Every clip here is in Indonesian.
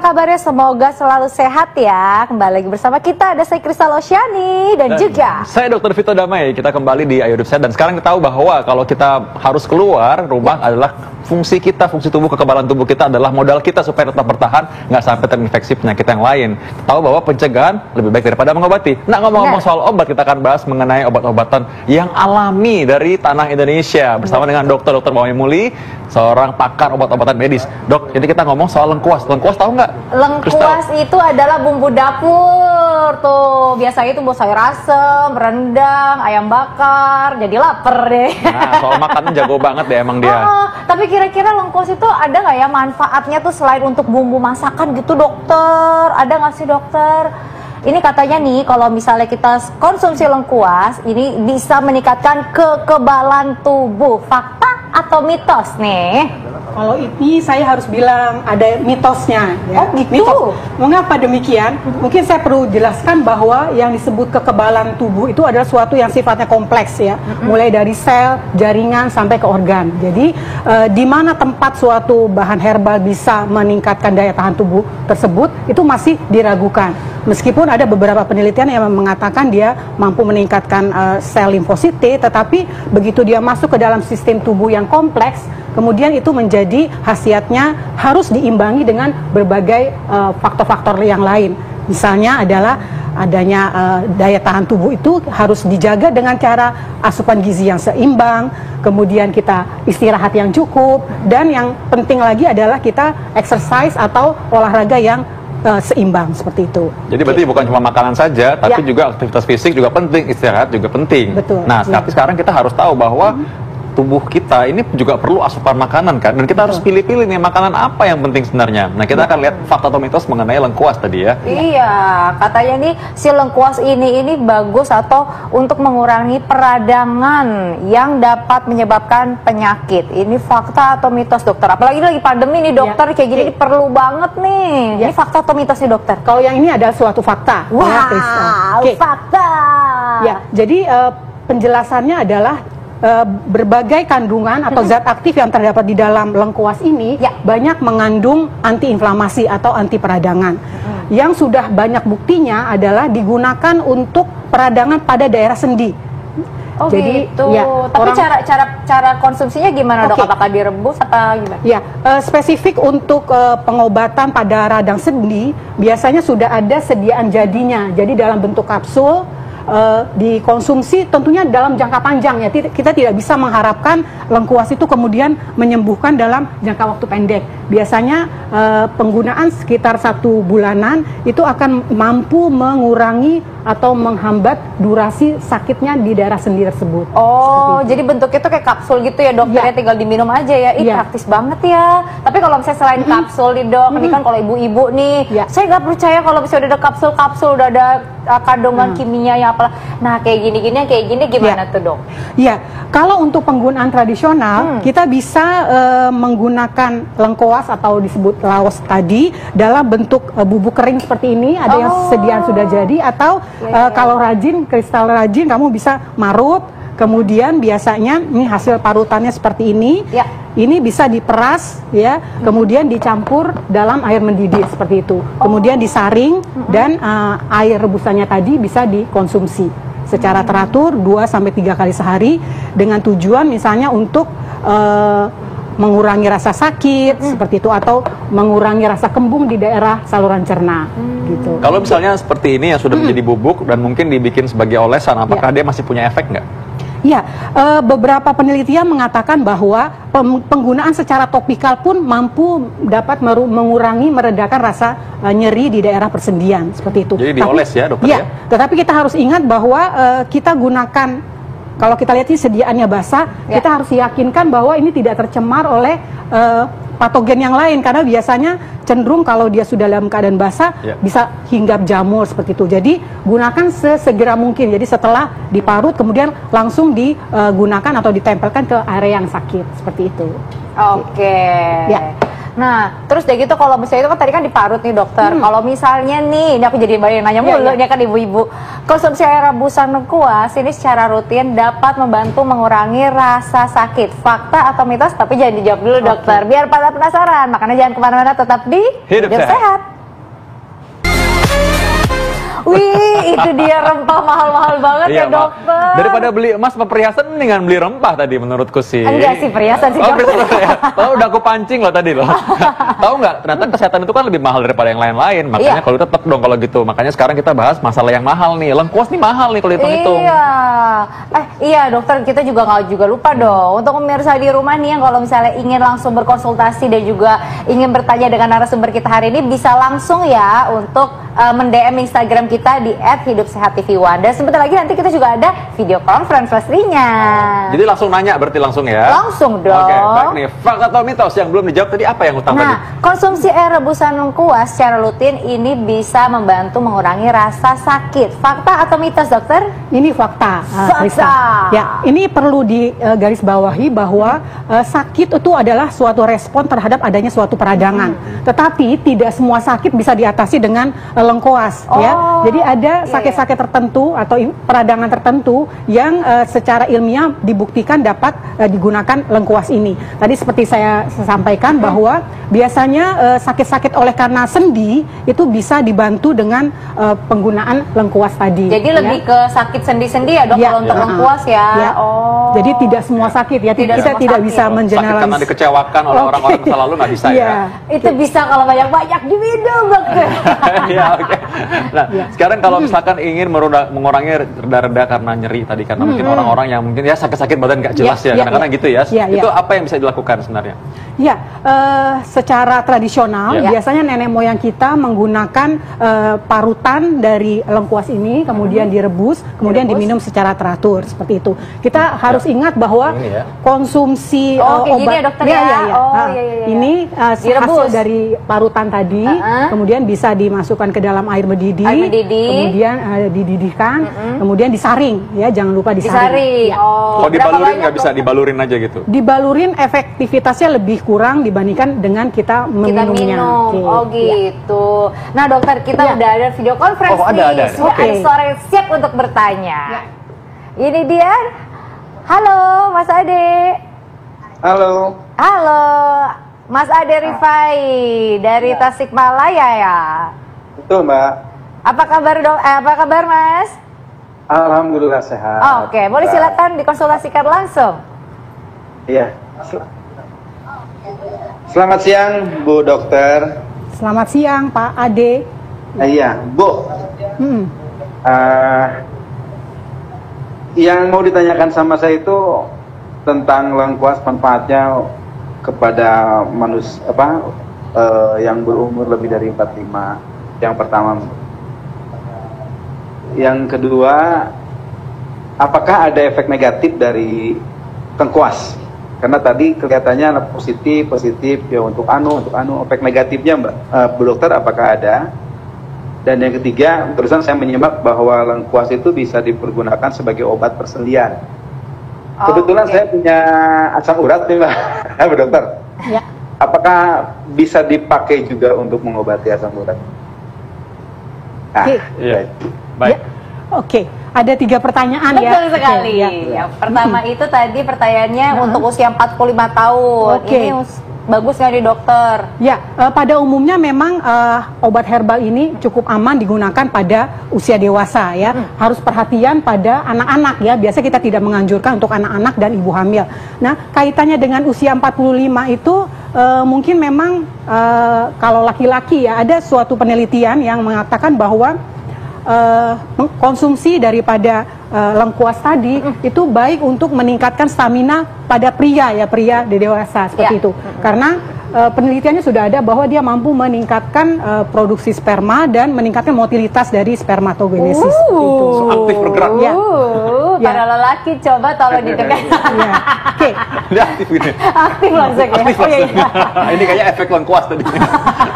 kabarnya? Semoga selalu sehat ya. Kembali lagi bersama kita, ada saya Kristal Oceani dan juga saya Dr. Vito Damai. Kita kembali di Ayo Hidup Sehat. Dan sekarang kita tahu bahwa kalau kita harus keluar rumah adalah fungsi kita, fungsi tubuh, kekebalan tubuh kita adalah modal kita supaya tetap bertahan, nggak sampai terinfeksi penyakit yang lain. Tahu bahwa pencegahan lebih baik daripada mengobati. Nah, ngomong-ngomong soal obat, kita akan bahas mengenai obat-obatan yang alami dari tanah Indonesia bersama dengan Dr. Mawai Muli, seorang pakar obat-obatan medis. Dok, ini kita ngomong soal lengkuas. Lengkuas tahu nggak? lengkuas itu adalah bumbu dapur tuh. Biasanya itu buat sayur asem, rendang, ayam bakar. Jadi lapar deh. Nah, soal makanan jago banget deh emang dia. Tapi kira-kira lengkuas itu ada nggak ya manfaatnya tuh selain untuk bumbu masakan gitu, dokter? Ada nggak sih, dokter? Ini katanya nih, kalau misalnya kita konsumsi lengkuas, ini bisa meningkatkan kekebalan tubuh. Fakta atau mitos nih? Kalau ini saya harus bilang ada mitosnya. Ya. Oh gitu? Mitos. Mengapa demikian? Mungkin saya perlu jelaskan bahwa yang disebut kekebalan tubuh itu adalah suatu yang sifatnya kompleks ya. Mulai dari sel, jaringan, sampai ke organ. Jadi di mana tempat suatu bahan herbal bisa meningkatkan daya tahan tubuh tersebut, itu masih diragukan. Meskipun ada beberapa penelitian yang mengatakan dia mampu meningkatkan sel limfosit T, tetapi begitu dia masuk ke dalam sistem tubuh yang kompleks, kemudian itu menjadi khasiatnya harus diimbangi dengan berbagai faktor-faktor yang lain. Misalnya adalah adanya daya tahan tubuh itu harus dijaga dengan cara asupan gizi yang seimbang, kemudian kita istirahat yang cukup, dan yang penting lagi adalah kita exercise atau olahraga yang seimbang seperti itu. Jadi berarti bukan cuma makanan saja, tapi juga aktivitas fisik juga penting, istirahat juga penting. Betul. Nah, tapi sekarang kita harus tahu bahwa tubuh kita ini juga perlu asupan makanan kan, dan kita harus pilih-pilih nih makanan apa yang penting sebenarnya. Nah, kita akan lihat fakta atau mitos mengenai lengkuas tadi ya. Iya, katanya nih si lengkuas ini bagus atau untuk mengurangi peradangan yang dapat menyebabkan penyakit. Ini fakta atau mitos, dokter? Apalagi lagi pandemi nih, dokter, kayak gini perlu banget nih. Ini fakta atau mitos nih, dokter? Kalau yang ini adalah suatu fakta. Wah, fakta. Ya, jadi penjelasannya adalah berbagai kandungan atau zat aktif yang terdapat di dalam lengkuas ini banyak mengandung antiinflamasi atau anti peradangan. Yang sudah banyak buktinya adalah digunakan untuk peradangan pada daerah sendi. Oh jadi, gitu. Ya, tapi cara konsumsinya gimana, dok? Apakah direbus apa gimana? Ya, spesifik untuk pengobatan pada radang sendi biasanya sudah ada sediaan jadinya. Jadi dalam bentuk kapsul, dikonsumsi tentunya dalam jangka panjang ya. Kita tidak bisa mengharapkan lengkuas itu kemudian menyembuhkan dalam jangka waktu pendek. Biasanya penggunaan sekitar 1 bulanan itu akan mampu mengurangi atau menghambat durasi sakitnya di daerah sendi tersebut. Oh, jadi bentuknya itu kayak kapsul gitu ya, dokter? Ya, tinggal diminum aja ya. Ih, praktis banget ya. Tapi kalau misalnya selain kapsul nih, dok, ini kan kalau ibu-ibu nih, saya nggak percaya kalau misalnya udah ada kapsul-kapsul, udah ada kandungan kimia yang apalah. Nah, kayak gini-gini, kayak gini gimana tuh, dok? Ya, kalau untuk penggunaan tradisional, kita bisa menggunakan lengkuas atau disebut laos tadi dalam bentuk bubuk kering seperti ini. Ada yang sediaan sudah jadi, atau kalau rajin, kristal rajin, kamu bisa marut. Kemudian biasanya ini hasil parutannya seperti ini. Ini bisa diperas ya, kemudian dicampur dalam air mendidih seperti itu. Kemudian disaring dan air rebusannya tadi bisa dikonsumsi secara teratur 2-3 kali sehari dengan tujuan misalnya untuk mengurangi rasa sakit seperti itu, atau mengurangi rasa kembung di daerah saluran cerna gitu. Kalau misalnya seperti ini yang sudah menjadi bubuk dan mungkin dibikin sebagai olesan, apakah dia masih punya efek nggak? Ya, beberapa penelitian mengatakan bahwa penggunaan secara topikal pun mampu dapat mengurangi, meredakan rasa nyeri di daerah persendian seperti itu. Jadi dioles ya, dokter ya? Tetapi kita harus ingat bahwa kita gunakan, kalau kita lihat ini sediaannya basah, kita harus yakinkan bahwa ini tidak tercemar oleh patogen yang lain, karena biasanya cenderung kalau dia sudah dalam keadaan basah bisa hinggap jamur seperti itu. Jadi gunakan sesegera mungkin. Jadi setelah diparut kemudian langsung digunakan atau ditempelkan ke area yang sakit seperti itu. Oke. Ya. Nah, terus deh gitu, kalau misalnya itu kan tadi kan diparut nih, dokter. Kalau misalnya nih, ini aku jadi banyak nanya mulu, ini kan ibu-ibu. Konsumsi air rebusan lengkuas ini secara rutin dapat membantu mengurangi rasa sakit. Fakta atau mitos? Tapi jangan dijawab dulu, dokter. Biar pada penasaran. Makanya jangan kemana-mana, tetap di Hidup Sehat. Wih, itu dia rempah mahal-mahal banget ya, Iya, dokter. Daripada beli emas sama perhiasan, mendingan beli rempah tadi menurutku sih. Enggak sih, perhiasan sih, Oh, dokter. perhiasan ya. Oh, udah aku pancing loh tadi loh. Tahu nggak? Ternyata kesehatan itu kan lebih mahal daripada yang lain-lain. Makanya Iya. kalau tetap dong kalau gitu. Makanya sekarang kita bahas masalah yang mahal nih. Lengkuas nih mahal nih kalau hitung-hitung. Iya. Iya dokter, kita juga nggak juga lupa dong untuk pemirsa di rumah nih yang kalau misalnya ingin langsung berkonsultasi dan juga ingin bertanya dengan narasumber kita hari ini, bisa langsung ya untuk mend-DM Instagram kita di @hidupsehat_tv1. Dan sebentar lagi nanti kita juga ada video conference pastinya. Jadi langsung nanya berarti langsung ya? Langsung dong. Oke, baik nih. Fakta atau mitos yang belum dijawab tadi apa yang utama tadi? Nah, konsumsi air rebusan lengkuas secara rutin ini bisa membantu mengurangi rasa sakit. Fakta atau mitos, dokter? Ini fakta, Fakta. Krista. Ya, ini perlu digarisbawahi bahwa sakit itu adalah suatu respon terhadap adanya suatu peradangan. Tetapi tidak semua sakit bisa diatasi dengan lengkuas. Oh, Ya, jadi ada iya, sakit-sakit tertentu atau peradangan tertentu yang secara ilmiah dibuktikan dapat digunakan lengkuas ini. Tadi seperti saya sampaikan bahwa biasanya sakit-sakit oleh karena sendi itu bisa dibantu dengan penggunaan lengkuas tadi. Jadi ya. lebih ke sakit sendi-sendi ya dok Ya, kalau untuk ya. lengkuas ya. Ya. Oh. Jadi tidak semua sakit ya. Tidak Kita semua tidak sakit. bisa Sakit karena mengeneralis. dikecewakan oleh Oke. orang-orang masa lalu nggak bisa Iya. ya? Itu bisa kalau banyak-banyak diminum dokter. Iya, oke. Nah, sekarang kalau misalkan ingin mengurangi reda-reda karena nyeri tadi, karena mungkin orang-orang yang mungkin ya sakit-sakit badan nggak jelas Ya, ya, kadang-kadang ya. gitu ya. Ya, ya. Itu apa yang bisa dilakukan sebenarnya? Ya, secara tradisional Ya. biasanya nenek moyang kita menggunakan parutan dari lengkuas ini, kemudian direbus, kemudian Direbus. diminum secara teratur seperti itu. Kita harus ingat bahwa Ini ya. konsumsi Oh, kayak gini obat ya, dokter, ya? Oh, iya, iya, iya. ini Direbus. hasil dari parutan tadi, kemudian bisa dimasukkan ke dalam air mendidih, Air mendidih. kemudian dididihkan, kemudian disaring, ya jangan lupa disaring. Disaring. Ya. Oh. Kalau Berapa dibalurin banyak, nggak bisa dokter? dibalurin aja gitu? Dibalurin efektivitasnya lebih kurang dibandingkan dengan kita Kita meminumnya. minum. Oke, Oh ya. gitu. Nah dokter, kita Ya. udah ada video conference Oh, ada, nih. ada. Sudah Oke. ada suara yang siap untuk bertanya. Ini dia. Halo Mas Ade. Halo, Halo Mas Ade Rifai dari Tasikmalaya ya. betul Mbak. Apa kabar dok? Apa kabar Mas? Alhamdulillah sehat. Oke, boleh Mbak. silakan dikonsultasikan langsung. Iya. Selamat siang Bu Dokter. Selamat siang Pak Ade. Iya Bu. Hmm. Yang mau ditanyakan sama saya itu tentang lengkuas manfaatnya kepada manusia yang berumur lebih dari 45. Yang pertama. Yang kedua, apakah ada efek negatif dari lengkuas? Karena tadi kelihatannya positif ya untuk efek negatifnya Mbak Bu Dokter apakah ada? Dan yang ketiga, terusan saya menyimak bahwa lengkuas itu bisa dipergunakan sebagai obat perselian. Kebetulan oke. saya punya asam urat nih Mbak Bu Dokter. Ya. Apakah bisa dipakai juga untuk mengobati asam urat? Nah, Oke. Iya. Baik. Ya. Oke, ada 3 pertanyaan ya. Betul sekali. Oke, ya. Yang pertama itu tadi pertanyaannya untuk usia 45 tahun. Oke. Ini bagus nggak nih dokter? Ya, pada umumnya memang obat herbal ini cukup aman digunakan pada usia dewasa ya. Harus perhatian pada anak-anak ya. Biasa kita tidak menganjurkan untuk anak-anak dan ibu hamil. Nah, kaitannya dengan usia 45 itu mungkin memang kalau laki-laki ya ada suatu penelitian yang mengatakan bahwa konsumsi daripada lengkuas tadi itu baik untuk meningkatkan stamina pada pria dewasa seperti Ya. itu. Karena penelitiannya sudah ada bahwa dia mampu meningkatkan produksi sperma dan meningkatkan motilitas dari spermatogenesis seperti itu. So, aktif bergerak. Ya. Ya. Para lelaki coba tolong didengar. Ya. Oke. Dia aktif ini. Aktif langsung ya. Aktif Oh, iya, langsung. Ini kayaknya efek lengkuas tadi.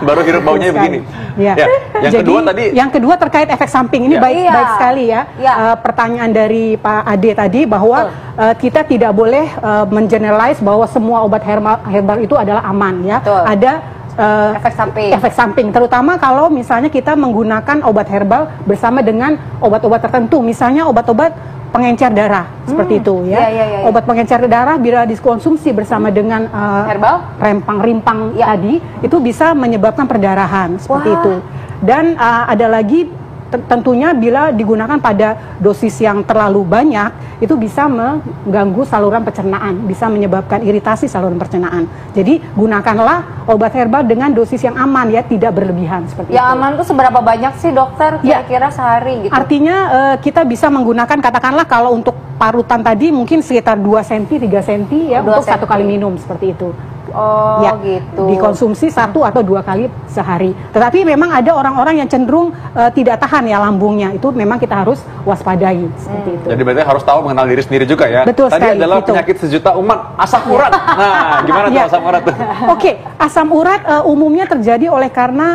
Baru hirup baunya Sekali. begini. Ya. Yang Jadi, kedua tadi. yang kedua terkait efek samping ini Ya. baik Iya. baik sekali ya. Ya. Pertanyaan dari Pak Ade tadi bahwa kita tidak boleh mengeneralize bahwa semua obat herbal itu adalah aman ya. Betul. Ada Efek samping. terutama kalau misalnya kita menggunakan obat herbal bersama dengan obat-obat tertentu, misalnya obat-obat pengencer darah seperti itu ya. Iya. Obat pengencer darah bila dikonsumsi bersama dengan Herbal? rempang-rimpang Ya. tadi itu bisa menyebabkan perdarahan seperti Wah. itu. Dan ada lagi tentunya bila digunakan pada dosis yang terlalu banyak itu bisa mengganggu saluran pencernaan, bisa menyebabkan iritasi saluran pencernaan. Jadi gunakanlah obat herbal dengan dosis yang aman ya, tidak berlebihan seperti Yang itu. aman tuh seberapa banyak sih dokter kira-kira sehari gitu? Artinya kita bisa menggunakan, katakanlah kalau untuk parutan tadi mungkin sekitar 2 cm, 3 cm ya 2 untuk 1 kali senti. minum seperti itu. Oh Ya, gitu. dikonsumsi 1 atau 2 kali sehari. Tetapi memang ada orang-orang yang cenderung tidak tahan ya lambungnya. Itu memang kita harus waspadai seperti itu. Jadi berarti harus tahu mengenal diri sendiri juga ya. Betul Tadi sekali, adalah itu. penyakit sejuta umat, asam urat. Nah, gimana tuh Ya. asam urat tuh? Oke, asam urat umumnya terjadi oleh karena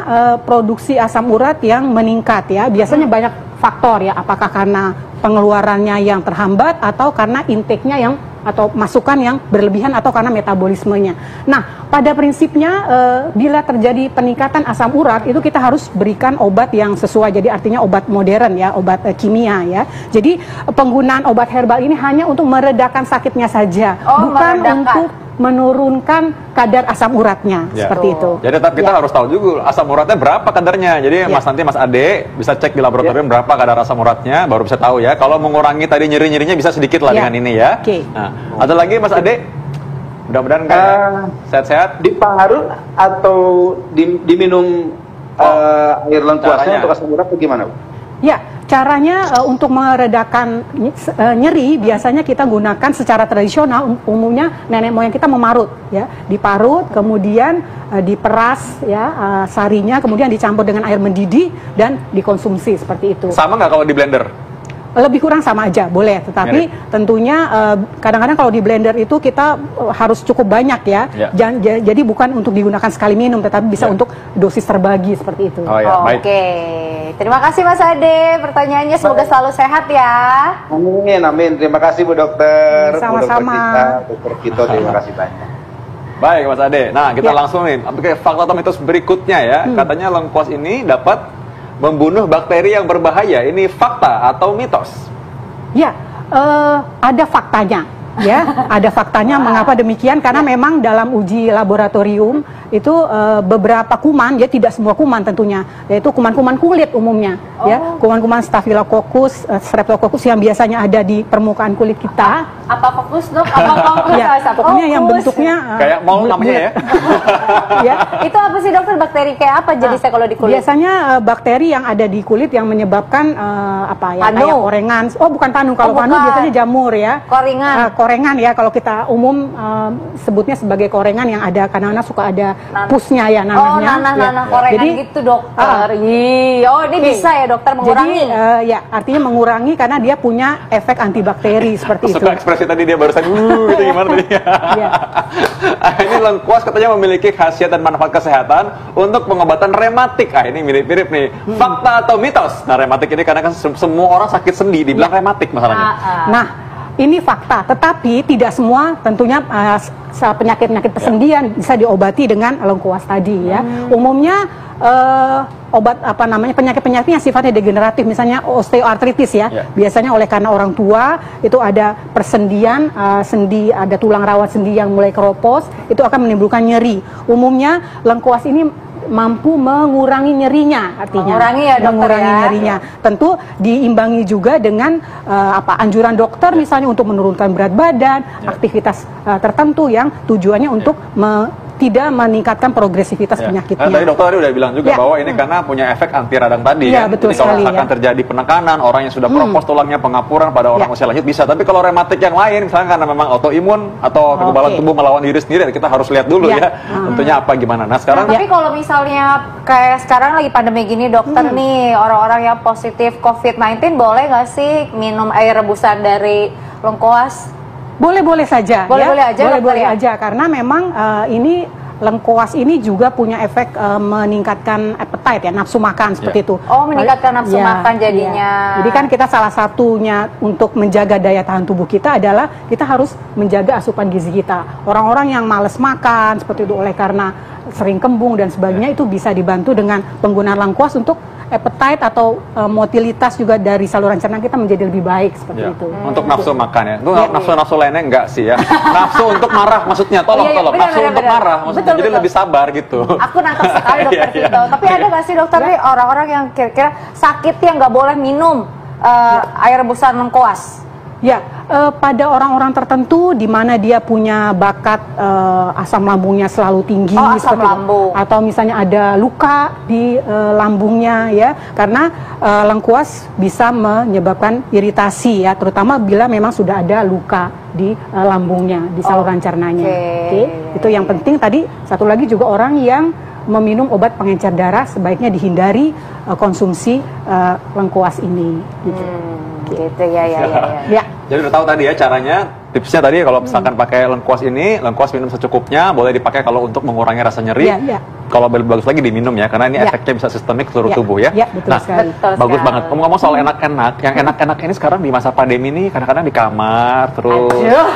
produksi asam urat yang meningkat ya. Biasanya banyak faktor ya, apakah karena pengeluarannya yang terhambat atau karena intake-nya yang atau masukan yang berlebihan atau karena metabolismenya. Nah, pada prinsipnya bila terjadi peningkatan asam urat itu kita harus berikan obat yang sesuai. Jadi artinya obat modern ya, obat kimia ya. Jadi penggunaan obat herbal ini hanya untuk meredakan sakitnya saja, Oh, bukan meredakan. untuk menurunkan kadar asam uratnya Ya. seperti itu. Jadi tetap kita Ya. harus tahu juga asam uratnya berapa kadarnya. Jadi Ya. Mas Ade bisa cek di laboratorium berapa kadar asam uratnya, baru bisa tahu ya. Kalau mengurangi tadi nyeri-nyerinya bisa sedikit lah Ya. dengan ini ya. Oke. Nah, ada lagi Mas Ade? Mudah-mudahan kan sehat-sehat. Diparut atau diminum air lengkuasnya caranya. untuk asam urat atau gimana, Bu? Ya, caranya untuk meredakan nyeri biasanya kita gunakan secara tradisional, umumnya nenek moyang kita memarut ya, diparut kemudian diperas ya sarinya, kemudian dicampur dengan air mendidih dan dikonsumsi seperti itu. Sama nggak kalau di blender? Lebih kurang sama aja, boleh. Tetapi tentunya kadang-kadang kalau di blender itu kita harus cukup banyak ya. Ya. Jadi bukan untuk digunakan sekali minum, tetapi bisa Ya. untuk dosis terbagi seperti itu. Oh ya, baik. Oke, terima kasih Mas Ade. Pertanyaannya semoga selalu sehat ya. Amin, amin. Terima kasih Bu Dokter. Bu Sama-sama. Dokter kita, Dokter Kito, terima kasih banyak. Baik Mas Ade. Nah, kita Ya. langsung nih ke fakta atau mitos berikutnya ya. Katanya lengkuas ini dapat membunuh bakteri yang berbahaya. Ini fakta atau mitos? Ya, ada faktanya. Ya, ada faktanya. Mengapa demikian? Karena memang dalam uji laboratorium itu beberapa kuman, ya tidak semua kuman tentunya, yaitu kuman-kuman kulit umumnya, ya kuman-kuman Staphylococcus, Streptococcus yang biasanya ada di permukaan kulit kita. Apa fokus dok? Apa fokus? Ya, Apa pokoknya yang fokus? bentuknya Kayak mall namanya ya. ya. Itu apa sih dokter, bakteri kayak apa jenisnya kalau di kulit? Biasanya bakteri yang ada di kulit yang menyebabkan apa ya? Panu. Kayak korengan. Oh, bukan panu. Kalau Oh, panu bukan. biasanya jamur ya. Koringan. Korengan ya. Kalau kita umum sebutnya sebagai korengan yang ada kadang-kadang suka ada pusnya ya Oh, nanahnya. nanah-nanah Ya. korengan Jadi, gitu dokter. Oh, ini Oke. bisa ya dokter mengurangi? Jadi ya artinya mengurangi karena dia punya efek antibakteri seperti itu. Suka ekspresi tadi dia barusan gitu gimana tadi? Iya. Ini lengkuas katanya memiliki khasiat dan manfaat kesehatan untuk pengobatan rematik. Ini mirip-mirip nih. Fakta atau mitos? Nah, rematik ini karena kan semua orang sakit sendi dibilang rematik masalahnya. Nah, ini fakta, tetapi tidak semua tentunya penyakit-penyakit persendian bisa diobati dengan lengkuas tadi ya. Umumnya obat apa namanya penyakit-penyakit yang sifatnya degeneratif, misalnya osteoartritis ya. Ya. Biasanya oleh karena orang tua itu ada persendian sendi, ada tulang rawat sendi yang mulai keropos, itu akan menimbulkan nyeri. Umumnya lengkuas ini mampu mengurangi nyerinya, artinya Mengurangi ya, dokter, mengurangi ya. nyerinya. Tentu diimbangi juga dengan anjuran dokter misalnya untuk menurunkan berat badan, aktivitas tertentu yang tujuannya untuk tidak meningkatkan progresivitas Ya. penyakitnya. Nah, tadi dokter tadi udah bilang juga Ya. bahwa ini karena punya efek anti radang tadi Ya, kan. betul Jadi kalau sekali, misalkan ya. terjadi penekanan, orang yang sudah keropos tulangnya, pengapuran pada orang Ya. usia lanjut bisa. Tapi kalau rematik yang lain, misalnya karena memang autoimun atau kekebalan Oke. tubuh melawan diri sendiri, kita harus lihat dulu Ya. ya. Tentunya apa gimana. Nah, sekarang Tapi kalau misalnya kayak sekarang lagi pandemi gini dokter nih, orang-orang yang positif COVID-19 boleh nggak sih minum air rebusan dari lengkuas? Boleh-boleh saja. Boleh-boleh aja, Boleh-boleh dokter, ya? aja karena memang ini lengkuas ini juga punya efek meningkatkan appetite ya, nafsu makan seperti itu. Oh, meningkatkan nafsu makan jadinya. Jadi kan kita salah satunya untuk menjaga daya tahan tubuh kita adalah kita harus menjaga asupan gizi kita. Orang-orang yang males makan seperti itu oleh karena sering kembung dan sebagainya itu bisa dibantu dengan penggunaan lengkuas untuk appetite atau motilitas juga dari saluran cerna kita menjadi lebih baik seperti Ya. itu. Untuk nafsu makan ya. Itu Iya. nafsu lainnya enggak sih ya. Nafsu untuk marah maksudnya. Tolong, Iya, iya, tolong. benar, Nafsu benar, untuk benar. marah maksudnya. Betul, Jadi betul. lebih sabar gitu. Aku nangkep sekali dokter Iya, iya. Vito. Tapi ada nggak sih dokter nih orang-orang yang kira-kira sakit yang nggak boleh minum air rebusan lengkuas? Ya, pada orang-orang tertentu di mana dia punya bakat asam lambungnya selalu tinggi, Oh, asam seperti itu. lambung. Atau misalnya ada luka di lambungnya ya, karena lengkuas bisa menyebabkan iritasi ya, terutama bila memang sudah ada luka di lambungnya, di saluran cernanya. Oke, itu yang penting. Tadi satu lagi juga orang yang meminum obat pengencer darah sebaiknya dihindari konsumsi lengkuas ini. Gitu. Gitu ya. Ya. Jadi udah tahu tadi ya caranya, tipsnya tadi kalau misalkan pakai lengkuas ini, lengkuas minum secukupnya, boleh dipakai kalau untuk mengurangi rasa nyeri. Iya, iya. Kalau bagus lagi diminum ya, karena ini Iya. efeknya bisa sistemik seluruh Iya, tubuh ya. iya, betul Nah, sekali. Betul bagus sekali. banget. Ngomong-ngomong soal enak-enak, yang enak-enak ini sekarang di masa pandemi ini kadang-kadang di kamar terus. Aduh,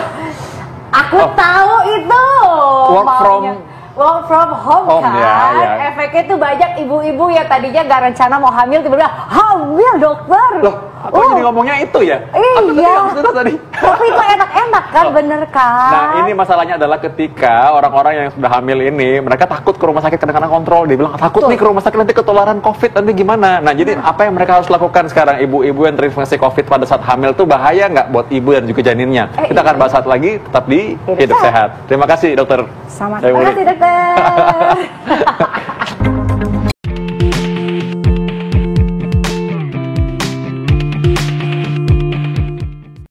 aku tahu itu. Work from- work from home home, kan. ya, ya. Efeknya tuh banyak ibu-ibu yang tadinya nggak rencana mau hamil tiba-tiba hamil dokter. Loh, aku jadi ngomongnya itu ya? Aku tadi Iya. maksudnya tadi. Tapi itu enak-enak kan, Oh. bener kan? Nah, ini masalahnya adalah ketika orang-orang yang sudah hamil ini, mereka takut ke rumah sakit kadang-kadang kontrol. Dia bilang, takut nih ke rumah sakit nanti ketularan COVID, nanti gimana? Nah, jadi apa yang mereka harus lakukan sekarang? Ibu-ibu yang terinfeksi COVID pada saat hamil tuh bahaya nggak buat ibu dan juga janinnya? Kita akan bahas saat lagi, tetap di Hidup Hidup Sehat. Sehat. Terima kasih, dokter. Sama. Dewi Terima Muli. kasih dokter.